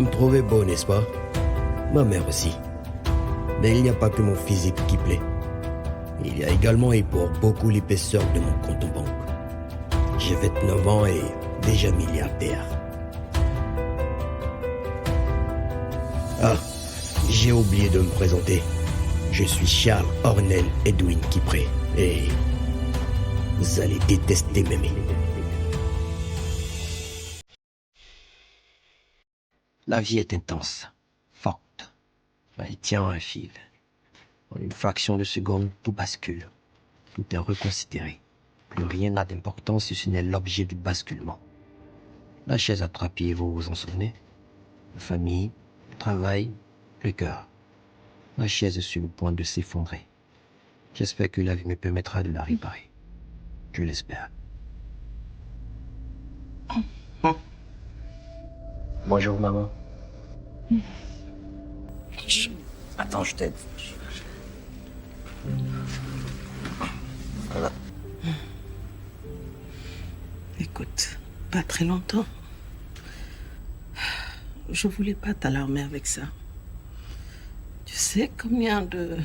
Vous me trouvez beau, n'est-ce pas? Ma mère aussi. Mais il n'y a pas que mon physique qui plaît. Il y a également et pour beaucoup l'épaisseur de mon compte en banque. J'ai 29 ans et déjà milliardaire. Ah, j'ai oublié de me présenter. Je suis Charles Ornel Edwin Kipré et vous allez détester m'aimer. La vie est intense, forte. Elle tient un fil. En une fraction de seconde, tout bascule. Tout est reconsidéré. Plus rien n'a d'importance si ce n'est l'objet du basculement. La chaise à trois pieds, vous vous en souvenez? La famille, le travail, le cœur. La chaise est sur le point de s'effondrer. J'espère que la vie me permettra de la réparer. Je l'espère. Bonjour, maman. Attends, je t'aide. Voilà. Écoute, pas très longtemps. Je voulais pas t'alarmer avec ça. Tu sais combien de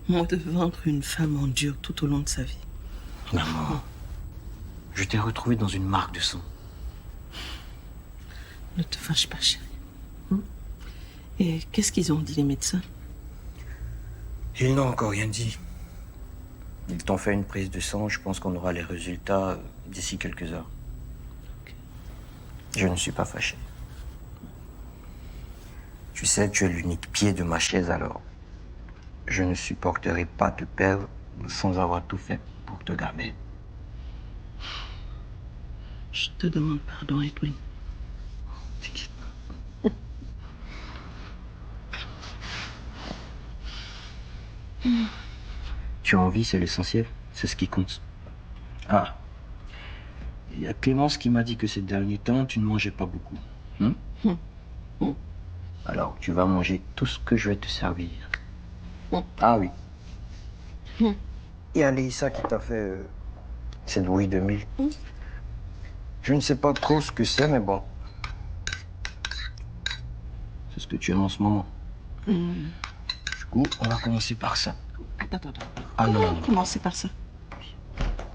mots de ventre une femme endure tout au long de sa vie? Maman, je t'ai retrouvé dans une marque de sang. Ne te fâche pas, chérie. Et qu'est-ce qu'ils ont dit, les médecins? Ils n'ont encore rien dit. Ils t'ont fait une prise de sang. Je pense qu'on aura les résultats d'ici quelques heures. Je ne suis pas fâché. Tu sais, tu es l'unique pied de ma chaise, alors je ne supporterai pas te perdre sans avoir tout fait pour te garder. Je te demande pardon, Edwin. T'inquiète pas. Tu as envie, c'est l'essentiel. C'est ce qui compte. Ah. Il y a Clémence qui m'a dit que ces derniers temps, tu ne mangeais pas beaucoup. Alors, tu vas manger tout ce que je vais te servir. Ah oui. Il y a Léissa qui t'a fait cette bouillie de mille. Je ne sais pas trop ce que c'est, mais bon. C'est ce que tu aimes en ce moment. Du coup, on va commencer par ça. Attends. Ah non. Commencez par ça.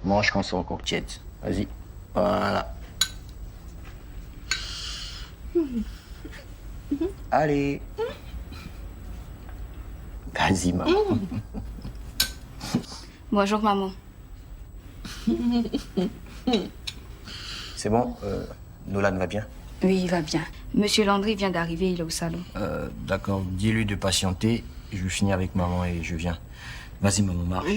Mange quand c'est encore tiède. Vas-y. Voilà. Allez. Vas-y, maman. Bonjour, maman. C'est bon, Nolan va bien? Oui, il va bien. Monsieur Landry vient d'arriver, il est au salon. D'accord, dis-lui de patienter. Je finis avec maman et je viens. Vas-y, maman, marche.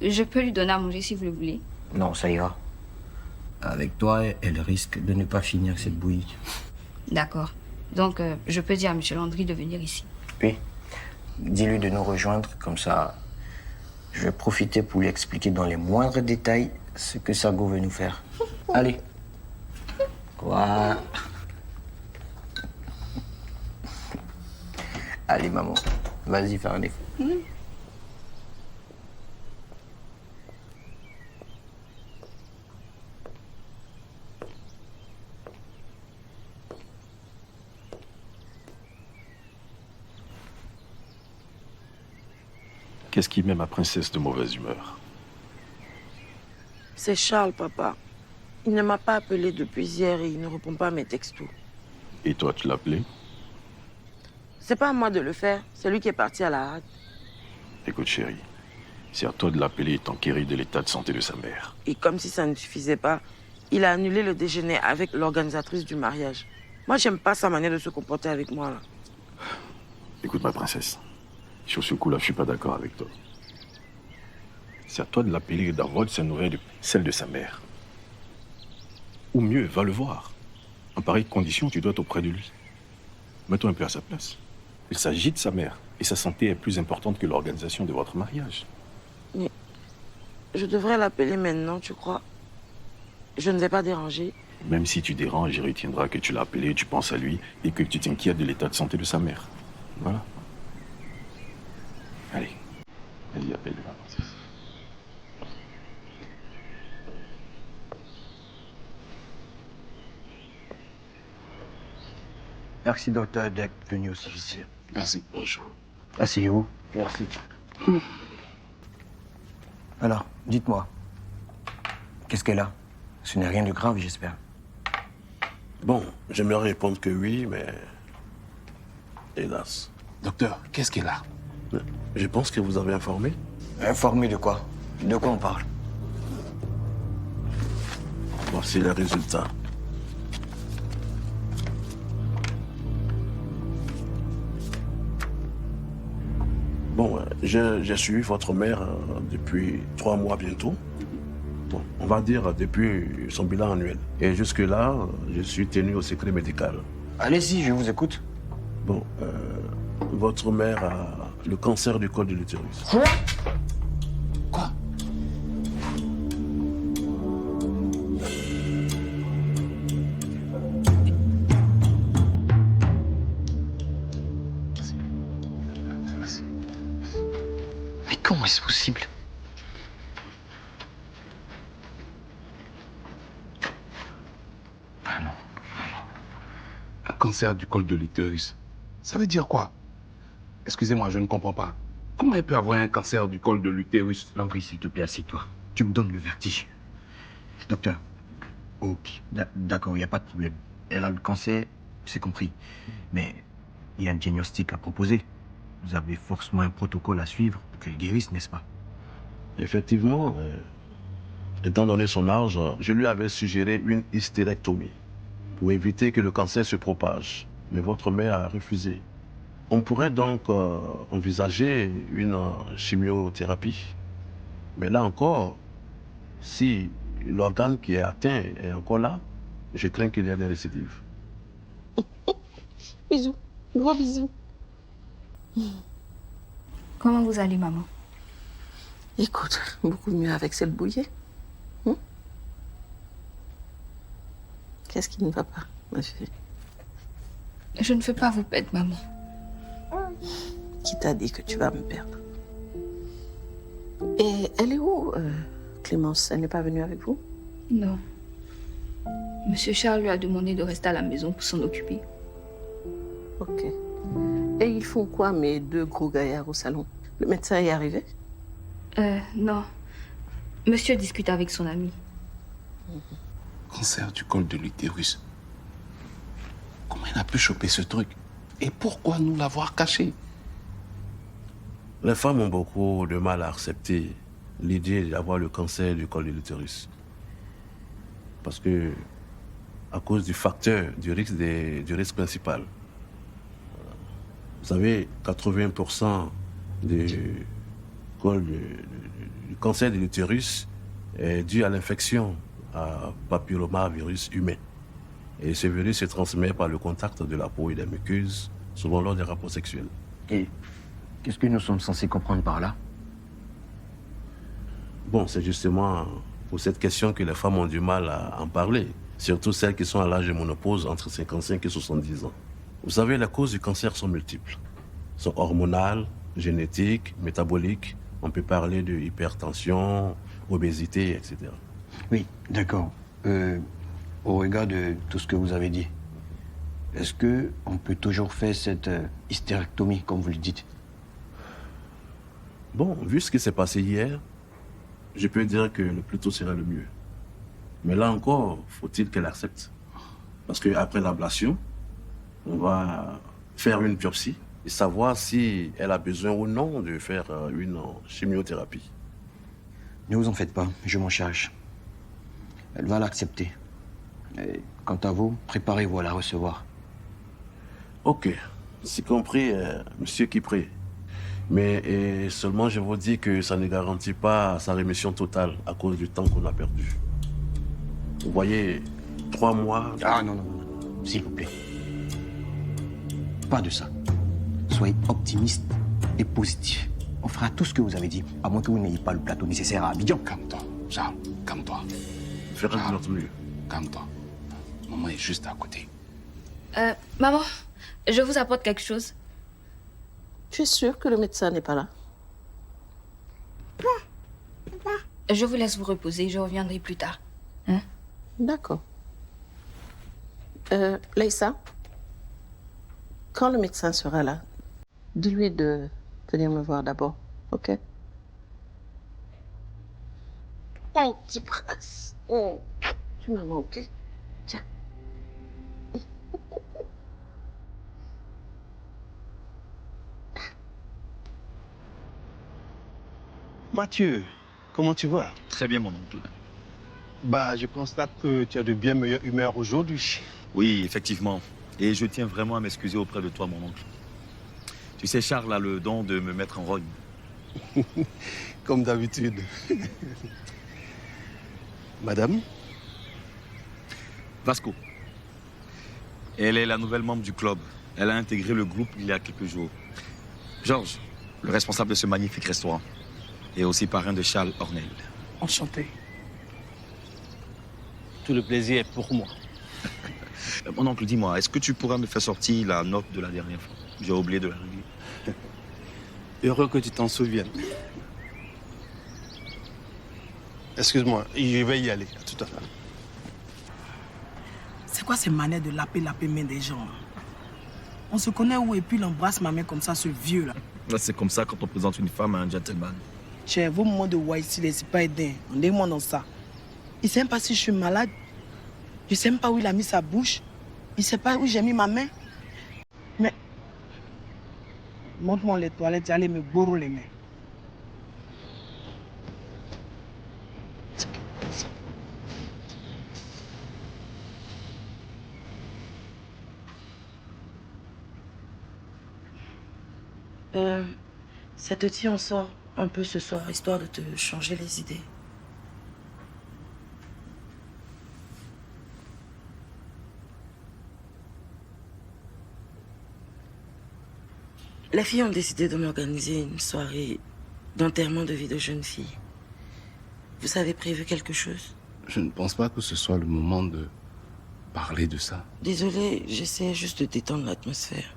Je peux lui donner à manger si vous le voulez. Non, ça ira. Avec toi, elle risque de ne pas finir cette bouillie. D'accord. Donc, je peux dire à monsieur Landry de venir ici. Oui. Dis-lui de nous rejoindre, comme ça, je vais profiter pour lui expliquer dans les moindres détails ce que Sago veut nous faire. Allez. Quoi? Allez, maman, vas-y, faire un effort. Qu'est-ce qui met ma princesse de mauvaise humeur? C'est Charles, papa. Il ne m'a pas appelé depuis hier et il ne répond pas à mes textos. Et toi, tu l'as appelé? C'est pas à moi de le faire, c'est lui qui est parti à la hâte. Écoute, chérie, c'est à toi de l'appeler et t'enquérir de l'état de santé de sa mère. Et comme si ça ne suffisait pas, il a annulé le déjeuner avec l'organisatrice du mariage. Moi, j'aime pas sa manière de se comporter avec moi, là. Écoute, ma princesse, sur ce coup-là, je suis pas d'accord avec toi. C'est à toi de l'appeler et d'avoir de ses nouvelles de celle de sa mère. Ou mieux, va le voir. En pareille condition, tu dois être auprès de lui. Mets-toi un peu à sa place. Il s'agit de sa mère. Et sa santé est plus importante que l'organisation de votre mariage. Mais je devrais l'appeler maintenant, tu crois? Je ne vais pas déranger. Même si tu déranges, il retiendra que tu l'as appelé, tu penses à lui et que tu t'inquiètes de l'état de santé de sa mère. Voilà. Allez. Vas-y, appelle-le, ma princesse. Merci, docteur, d'être venu aussi ici. Merci. Bonjour. Asseyez-vous. Merci. Alors, dites-moi, qu'est-ce qu'elle a? Ce n'est rien de grave, j'espère. Bon, j'aimerais répondre que oui, mais... Hélas. Docteur, qu'est-ce qu'elle a? Je pense que vous avez informé. Informé de quoi? De quoi on parle? Voici les résultats. Bon, j'ai suivi votre mère depuis 3 mois bientôt. Bon, on va dire depuis son bilan annuel. Et jusque-là, je suis tenu au secret médical. Allez-y, je vous écoute. Bon, votre mère a le cancer du col de l'utérus. Quoi? Mais comment est-ce possible? Ah non. Un cancer du col de l'utérus. Ça veut dire quoi? Excusez-moi, je ne comprends pas. Comment elle peut avoir un cancer du col de l'utérus? Landry, s'il te plaît, assieds-toi. Tu me donnes le vertige. Docteur. Ok, d'accord, il n'y a pas de problème. Elle a le cancer, c'est compris. Mais il y a un diagnostic à proposer. Vous avez forcément un protocole à suivre pour qu'elle guérisse, n'est-ce pas? Effectivement, étant donné son âge, je lui avais suggéré une hystérectomie pour éviter que le cancer se propage. Mais votre mère a refusé. On pourrait donc envisager une chimiothérapie. Mais là encore, si l'organe qui est atteint est encore là, je crains qu'il y ait des récidives. Bisous. Gros bisous. Comment vous allez, maman? Écoute, beaucoup mieux avec cette bouillée. Qu'est-ce qui ne va pas, ma fille? Je ne veux pas vous perdre, maman. Qui t'a dit que tu vas me perdre? Et elle est où, Clémence? Elle n'est pas venue avec vous? Non. Monsieur Charles lui a demandé de rester à la maison pour s'en occuper. Ok. Et ils font quoi, mes deux gros gaillards au salon? Le médecin est arrivé? Non. Monsieur discute avec son ami. Cancer du col de l'utérus. Comment elle a pu choper ce truc? Et pourquoi nous l'avoir caché? Les femmes ont beaucoup de mal à accepter l'idée d'avoir le cancer du col de l'utérus. Parce que, à cause du facteur, du risque principal. Vous savez, 80% du cancer de l'utérus est dû à l'infection à papillomavirus humain. Et ce virus se transmet par le contact de la peau et des muqueuses, souvent lors des rapports sexuels. Et qu'est-ce que nous sommes censés comprendre par là? Bon, c'est justement pour cette question que les femmes ont du mal à en parler, surtout celles qui sont à l'âge de ménopause entre 55 et 70 ans. Vous savez, les causes du cancer sont multiples. Elles sont hormonales, génétiques, métaboliques. On peut parler de hypertension, obésité, etc. Oui, d'accord. Au regard de tout ce que vous avez dit, est-ce qu'on peut toujours faire cette hystérectomie, comme vous le dites? Bon, vu ce qui s'est passé hier, je peux dire que le plus tôt sera le mieux. Mais là encore, faut-il qu'elle accepte. Parce qu'après l'ablation, on va faire une biopsie et savoir si elle a besoin ou non de faire une chimiothérapie. Ne vous en faites pas, je m'en charge. Elle va l'accepter. Et quant à vous, préparez-vous à la recevoir. Ok, c'est compris, monsieur Kipré. Mais seulement je vous dis que ça ne garantit pas sa rémission totale à cause du temps qu'on a perdu. Vous voyez, 3 mois... Ah non, non, non, s'il vous plaît. Pas de ça. Soyez optimiste et positif. On fera tout ce que vous avez dit, à moins que vous n'ayez pas le plateau nécessaire à Abidjan. Calme-toi, Charles, calme-toi. Faites de notre mieux. Calme-toi. Maman est juste à côté. Maman, je vous apporte quelque chose. Tu es sûre que le médecin n'est pas là? Je vous laisse vous reposer, je reviendrai plus tard. Hein? D'accord. Leïssa, Quand le médecin sera là, dis-lui de venir me voir d'abord, ok? Oh, petit prince. Oh, tu m'as manqué. Tiens. Mathieu, comment tu vas? Très bien, mon oncle. Bah, je constate que tu as de bien meilleure humeur aujourd'hui. Oui, effectivement. Et je tiens vraiment à m'excuser auprès de toi, mon oncle. Tu sais, Charles a le don de me mettre en rogne. Comme d'habitude. Madame? Vasco. Elle est la nouvelle membre du club. Elle a intégré le groupe il y a quelques jours. Georges, le responsable de ce magnifique restaurant. Et aussi parrain de Charles Ornel. Enchanté. Tout le plaisir est pour moi. Mon oncle, dis-moi, est-ce que tu pourras me faire sortir la note de la dernière fois? J'ai oublié de la régler. Heureux que tu t'en souviennes. Excuse-moi, je vais y aller. À tout à l'heure. C'est quoi ces manières de laper main des gens? On se connaît où et puis il embrasse ma main comme ça, ce vieux là. Là, c'est comme ça quand on présente une femme à un gentleman. Tiens, vos moments de Waïsi, c'est pas aidé. On est moi dans ça. Il sait même pas si je suis malade. Je sais même pas où il a mis sa bouche. Il sait pas où j'ai mis ma main. Mais montre-moi les toilettes, allez me bourrer les mains. Ça te dit, on sort un peu ce soir, histoire de te changer les idées. Les filles ont décidé de m'organiser une soirée d'enterrement de vie de jeune fille. Vous avez prévu quelque chose? Je ne pense pas que ce soit le moment de parler de ça. Désolée, j'essaie juste de détendre l'atmosphère.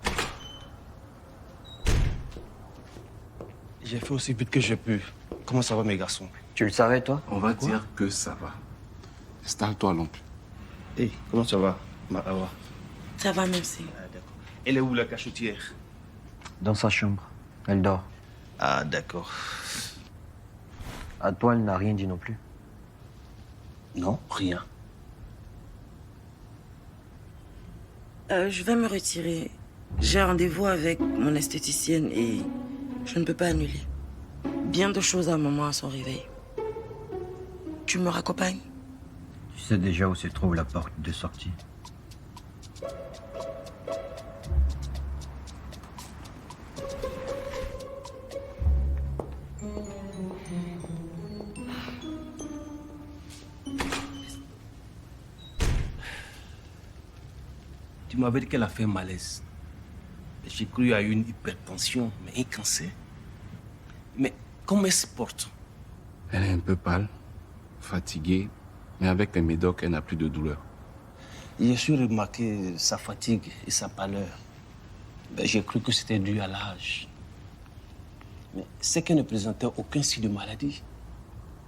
J'ai fait aussi vite que j'ai pu. Comment ça va, mes garçons? Tu le savais, toi? On va dire que ça va. Installe-toi, l'oncle. Hey, comment ça va, ma Awa? Ça va, merci. Ah, d'accord. Elle est où, la cachetière? Dans sa chambre. Elle dort. Ah, d'accord. À toi, elle n'a rien dit non plus. Non, rien. Je vais me retirer. J'ai rendez-vous avec mon esthéticienne et je ne peux pas annuler. Bien de choses à maman à son réveil. Tu me raccompagnes? Tu sais déjà où se trouve la porte de sortie. Tu m'avais dit qu'elle a fait un malaise. J'ai cru à une hypertension, mais un cancer. Mais comment elle se porte? Elle est un peu pâle, fatiguée, mais avec les médocs, elle n'a plus de douleur. J'ai su remarquer sa fatigue et sa pâleur. J'ai cru que c'était dû à l'âge. Mais c'est qu'elle ne présentait aucun signe de maladie.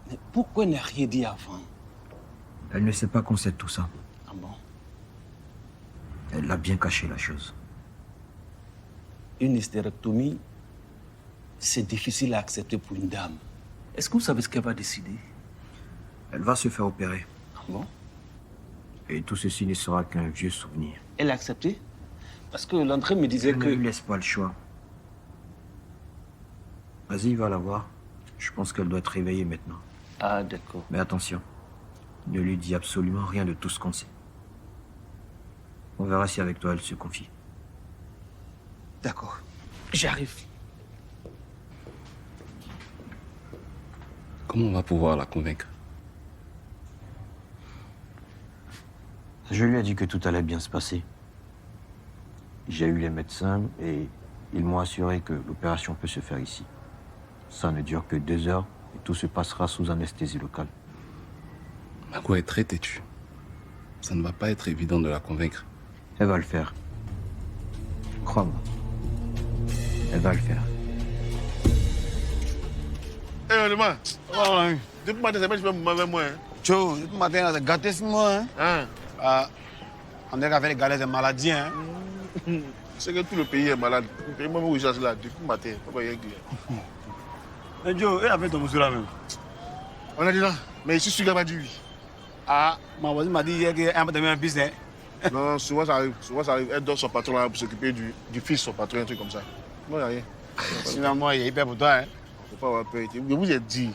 Mais pourquoi elle n'a rien dit avant? Elle ne sait pas qu'on sait tout ça. Ah bon? Elle a bien caché la chose. Une hystérectomie, c'est difficile à accepter pour une dame. Est-ce que vous savez ce qu'elle va décider? Elle va se faire opérer. Ah bon? Et tout ceci ne sera qu'un vieux souvenir. Elle a accepté? Parce que l'André me disait Elle que... ne lui laisse pas le choix. Vas-y, va la voir. Je pense qu'elle doit être réveillée maintenant. Ah, d'accord. Mais attention, ne lui dis absolument rien de tout ce qu'on sait. On verra si avec toi elle se confie. D'accord. J'arrive. Comment on va pouvoir la convaincre? Je lui ai dit que tout allait bien se passer. J'ai eu les médecins et ils m'ont assuré que l'opération peut se faire ici. Ça ne dure que 2 heures et tout se passera sous anesthésie locale. Margot est très têtue. Ça ne va pas être évident de la convaincre. Elle va le faire. Crois-moi. Elle va le faire. Eh, demain. Depuis le matin, je vais me avec moi. Tcho, depuis le matin, c'est gâté ce mois. Hein? On est qu'à faire les galères de maladie. Hein? C'est que tout le pays est malade. Le pays, moi, où je suis là, depuis le matin, pas rien dire. Mais Joe, elle a fait ton monsieur là même. On a dit là, mais ici, celui-là m'a dit oui. Ah, ma voisine m'a dit hier qu'elle m'a donné un business. Non, souvent ça arrive. Souvent ça arrive. Elle donne son patron là pour s'occuper du fils, son patron, un truc comme ça. Moi, il n'y a rien. Sinon, moi, il est hyper pour toi. Hein. Faut pas avoir peur. Je vous ai dit,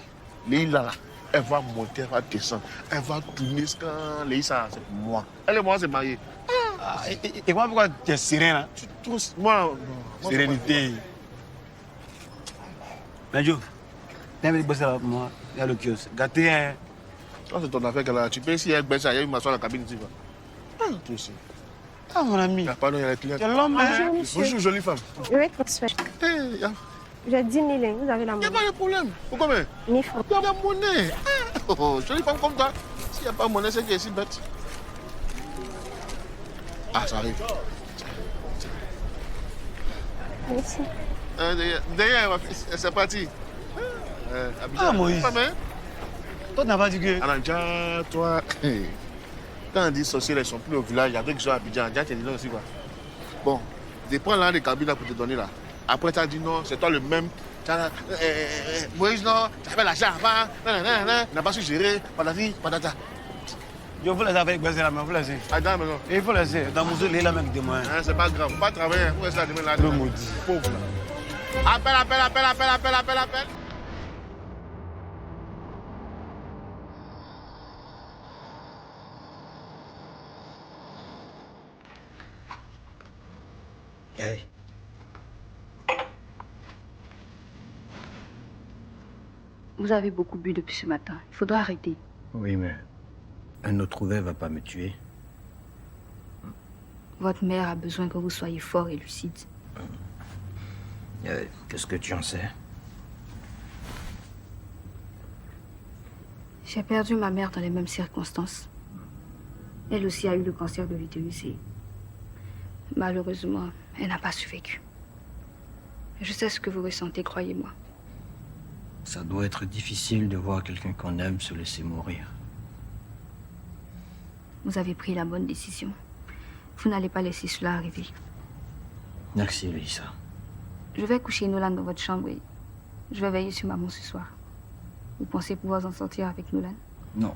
Leïla là, elle va monter, elle va descendre. Elle va tourner quand Leïla, c'est moi. Elle et moi, c'est marié. Ah, et moi, pourquoi tu es serein là? Moi, Sérénité. Mais Joe, t'as envie de bosser là pour moi? Il y a le kiosque. Gâté, hein? Ça, c'est ton affaire qu'elle a. Tu peux essayer avec Benza, il y a eu m'asseoir dans la cabine ici. Ah, toi aussi. Ah, mon ami. Pardon, il y a les clients. Tu es l'homme, hein? Bonjour, jolie femme. Oui, transfert. J'ai 10 000, vous avez la monnaie. Il n'y a pas de problème. Pourquoi mais? 1000 francs. Il y a la monnaie. Oh, jolie femme comme toi. S'il n'y a pas de monnaie, c'est qu'elle est si bête. Ah, ça arrive. Merci. D'ailleurs, c'est parti. Ah, Moïse. Toi, tu n'as pas dit que... Alors, déjà, toi, quand on dit sorciers, ils sont plus au village, il y a d'autres qui sont à Abidjan. Déjà, tu es là aussi, quoi. Bon, je prends là les cabines là pour te donner là. Après, tu as dit non, c'est toi le même. Moïse, non, tu avais l'argent avant, il n'a pas su gérer, patati, patata. Je vous laisse avec Bézé là, mais vous laissez. Ah, dans la maison. Il faut laisser. Dans mon là même de moi. C'est pas grave, faut pas travailler, faut rester à demain là. Le maudit. Pauvre là. Appel. Hey. Vous avez beaucoup bu depuis ce matin. Il faudra arrêter. Oui, mais un autre verre va pas me tuer. Votre mère a besoin que vous soyez fort et lucide. Qu'est-ce que tu en sais? J'ai perdu ma mère dans les mêmes circonstances. Elle aussi a eu le cancer de l'utérus et malheureusement, elle n'a pas survécu. Je sais ce que vous ressentez, croyez-moi. Ça doit être difficile de voir quelqu'un qu'on aime se laisser mourir. Vous avez pris la bonne décision. Vous n'allez pas laisser cela arriver. Merci, Lisa. Je vais coucher Nolan dans votre chambre et je vais veiller sur maman ce soir. Vous pensez pouvoir en sortir avec Nolan? Non,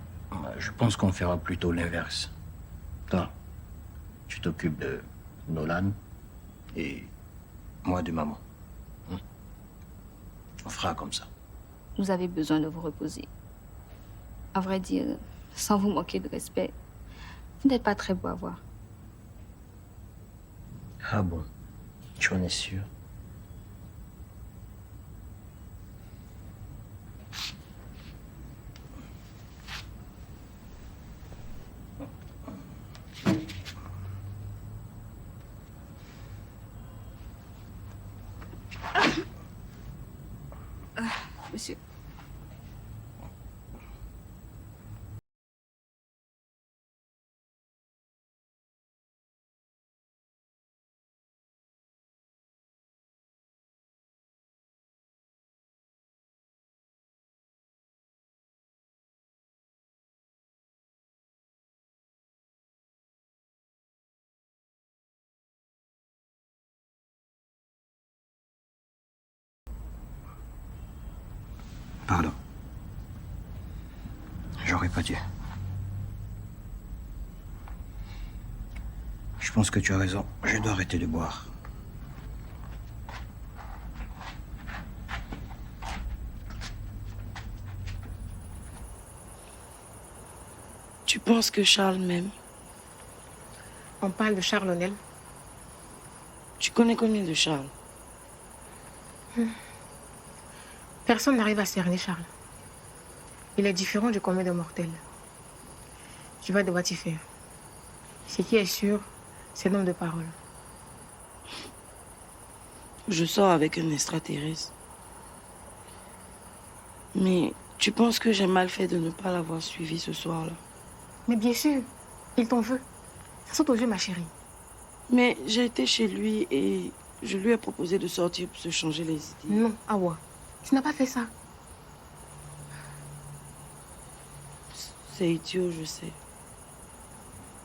je pense qu'on fera plutôt l'inverse. Toi, tu t'occupes de Nolan et moi de maman. On fera comme ça. Vous avez besoin de vous reposer. À vrai dire, sans vous manquer de respect, vous n'êtes pas très beau à voir. Ah bon? Tu en es sûr? Monsieur. Pardon. J'aurais pas dû. Je pense que tu as raison. Je dois arrêter de boire. Tu penses que Charles m'aime? On parle de Charles Onel. Tu connais combien de Charles? Personne n'arrive à cerner Charles. Il est différent du commun des mortels. Tu vas devoir t'y faire. Ce qui est sûr, c'est l'homme de parole. Je sors avec un extraterrestre. Mais tu penses que j'ai mal fait de ne pas l'avoir suivi ce soir-là? Mais bien sûr, il t'en veut. Ça saute aux yeux, ma chérie. Mais j'ai été chez lui et je lui ai proposé de sortir pour se changer les idées. Non, Awa, tu n'as pas fait ça. C'est idiot, je sais.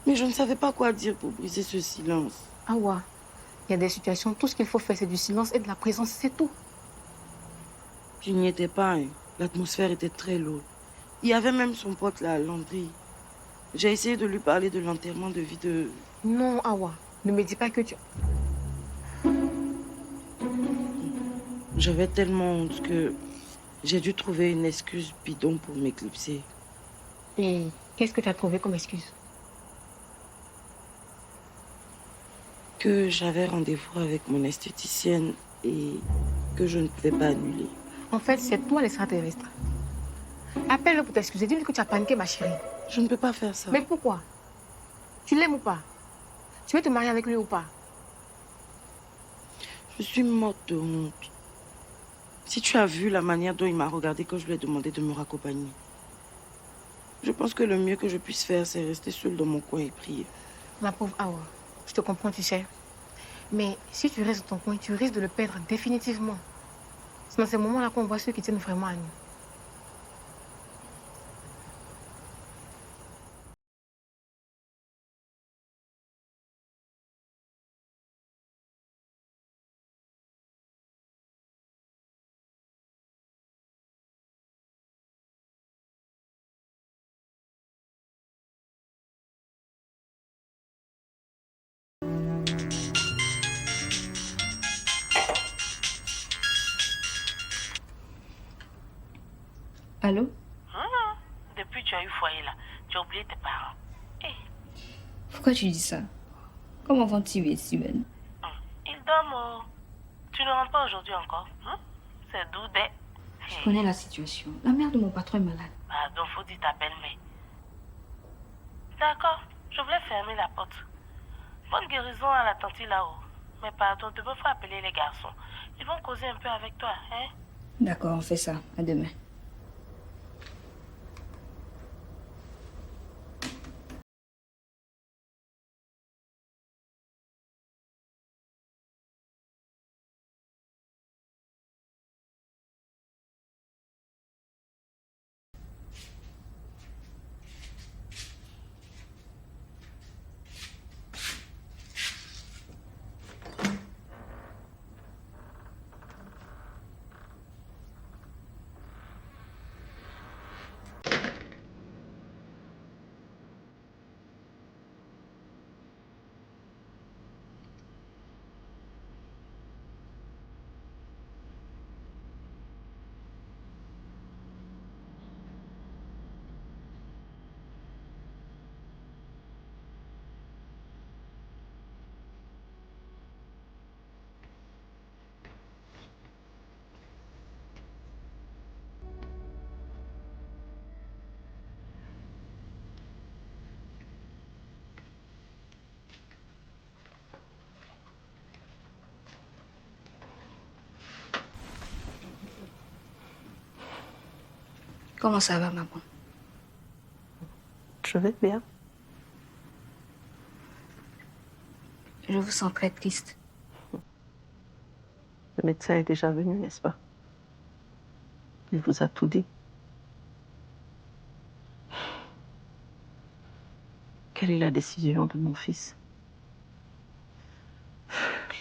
Mais je ne savais pas quoi dire pour briser ce silence. Awa, Il y a des situations, tout ce qu'il faut faire, c'est du silence et de la présence, c'est tout. Je n'y étais pas. Hein. L'atmosphère était très lourde. Il y avait même son pote, là, Landry. J'ai essayé de lui parler de l'enterrement de vie de... Non, Awa, ne me dis pas que tu... J'avais tellement honte que j'ai dû trouver une excuse bidon pour m'éclipser. Et qu'est-ce que tu as trouvé comme excuse? Que j'avais rendez-vous avec mon esthéticienne et que je ne pouvais pas annuler. En fait, c'est toi l'extraterrestre. Appelle-le pour t'excuser. Dis-lui que tu as paniqué, ma chérie. Je ne peux pas faire ça. Mais pourquoi? Tu l'aimes ou pas? Tu veux te marier avec lui ou pas? Je suis morte de honte. Si tu as vu la manière dont il m'a regardé quand je lui ai demandé de me raccompagner, je pense que le mieux que je puisse faire, c'est rester seule dans mon coin et prier. Ma pauvre Awa, je te comprends, tu sais. Mais si tu restes dans ton coin, tu risques de le perdre définitivement. C'est dans ces moments-là qu'on voit ceux qui tiennent vraiment à nous. Allô? Depuis que tu as eu foyer là, tu as oublié tes parents. Pourquoi tu dis ça? Comment vont-ils, Steven? Ils dorment. Tu ne rentres pas aujourd'hui encore. C'est d'où des... Je connais la situation. La mère de mon patron est malade. Pardon, faut dire ta belle-mère. D'accord, je voulais fermer la porte. Bonne guérison à la tante là-haut. Mais pardon, demain faut appeler les garçons. Ils vont causer un peu avec toi, hein? D'accord, on fait ça. À demain. Comment ça va, maman? Je vais bien. Je vous sens très triste. Le médecin est déjà venu, n'est-ce pas? Il vous a tout dit. Quelle est la décision de mon fils?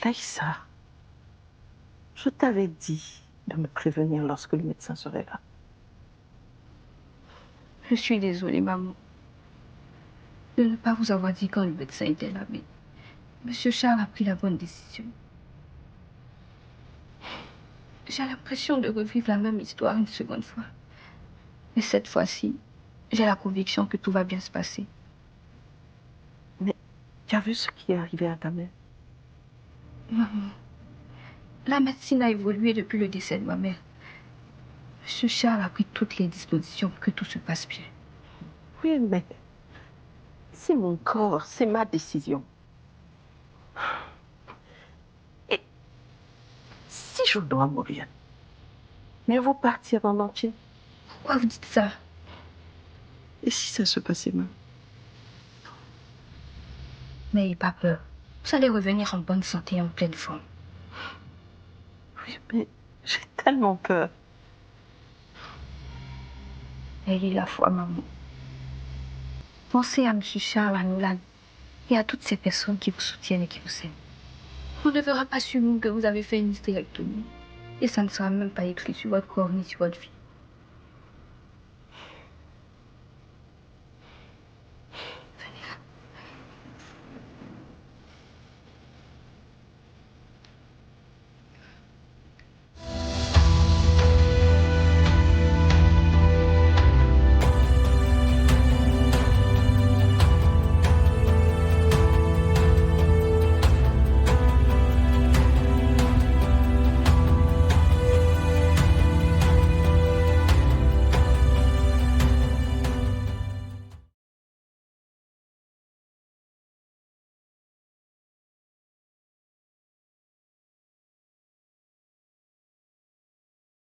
Laïssa, je t'avais dit de me prévenir lorsque le médecin serait là. Je suis désolée, maman, de ne pas vous avoir dit quand le médecin était là, mais Monsieur Charles a pris la bonne décision. J'ai l'impression de revivre la même histoire une seconde fois. Et cette fois-ci, j'ai la conviction que tout va bien se passer. Mais tu as vu ce qui est arrivé à ta mère? Maman, la médecine a évolué depuis le décès de ma mère. Monsieur Charles a pris toutes les dispositions pour que tout se passe bien. Oui, mais c'est mon corps, c'est ma décision. Et si je dois mourir, mieux vaut partir en entier. Pourquoi vous dites ça? Et si ça se passait mal? N'ayez pas peur. Vous allez revenir en bonne santé et en pleine forme. Oui, mais j'ai tellement peur. Ayez la foi, maman. Pensez à M. Charles, à Nolan et à toutes ces personnes qui vous soutiennent et qui vous aiment. On ne verra pas sur vous que vous avez fait une hystérectomie. Et ça ne sera même pas écrit sur votre corps ni sur votre vie.